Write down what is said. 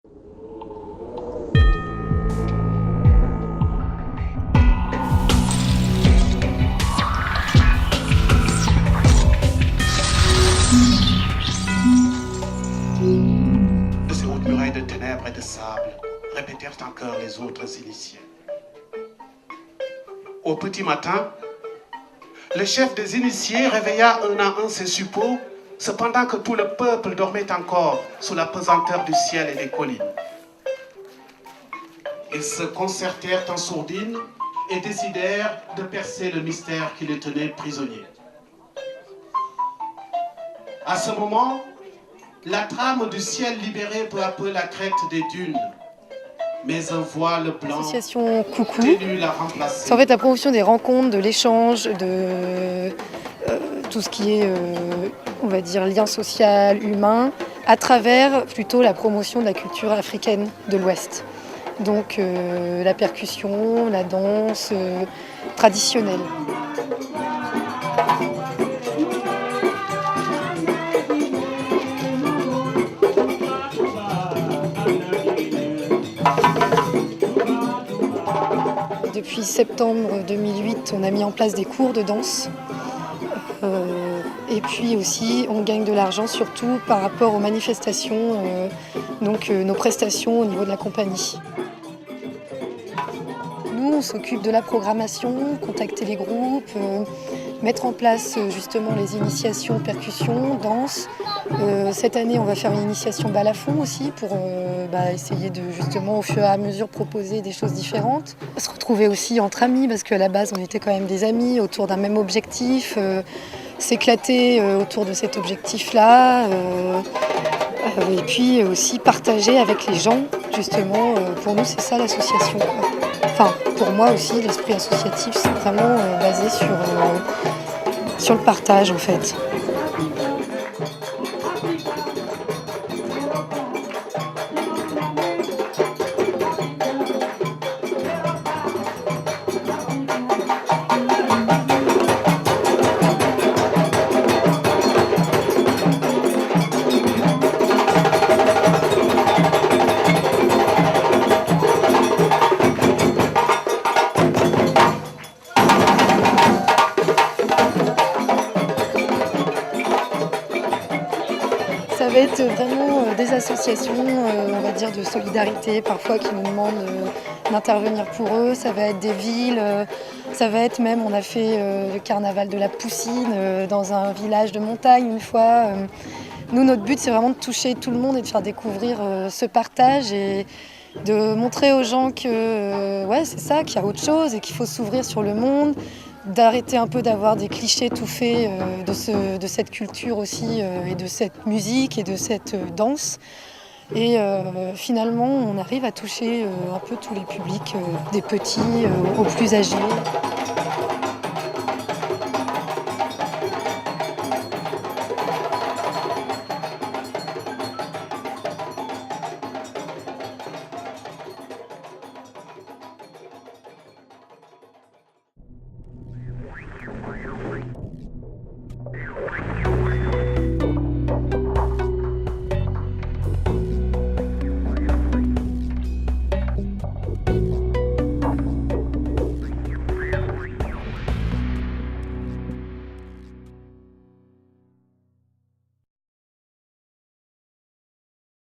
De ces hautes murailles de ténèbres et de sable, répétèrent encore les autres initiés. Au petit matin, le chef des initiés réveilla un à un ses suppôts, cependant que tout le peuple dormait encore sous la pesanteur du ciel et des collines. Ils se concertèrent en sourdine et décidèrent de percer le mystère qui les tenait prisonniers. À ce moment, la trame du ciel libérait peu à peu la crête des dunes. Mais un voile blanc L'association Coucou, ténu la remplaçait. c'est en fait la promotion des rencontres, de l'échange, de tout ce qui est, on va dire, lien social, humain, à travers plutôt la promotion de la culture africaine de l'Ouest. Donc la percussion, la danse traditionnelle. Depuis septembre 2008, on a mis en place des cours de danse. Et puis aussi, on gagne de l'argent surtout par rapport aux manifestations, nos prestations au niveau de la compagnie. Nous, on s'occupe de la programmation, contacter les groupes, mettre en place justement les initiations percussion, danse. Cette année, on va faire une initiation balafon aussi pour essayer de justement au fur et à mesure proposer des choses différentes. Se retrouver aussi entre amis parce qu'à la base, on était quand même des amis autour d'un même objectif. S'éclater autour de cet objectif-là. Et puis aussi partager avec les gens, justement, pour nous c'est ça l'association. Enfin, pour moi aussi, l'esprit associatif, c'est vraiment basé sur le partage en fait. Ça va être vraiment des associations, on va dire, de solidarité, parfois qui nous demandent d'intervenir pour eux. Ça va être des villes, ça va être même, on a fait le carnaval de la Poussine dans un village de montagne une fois. Nous, notre but, c'est vraiment de toucher tout le monde et de faire découvrir ce partage et de montrer aux gens que c'est ça, qu'il y a autre chose et qu'il faut s'ouvrir sur le monde, d'arrêter un peu d'avoir des clichés tout faits de cette culture aussi et de cette musique et de cette danse. Et finalement, on arrive à toucher un peu tous les publics, des petits aux plus âgés.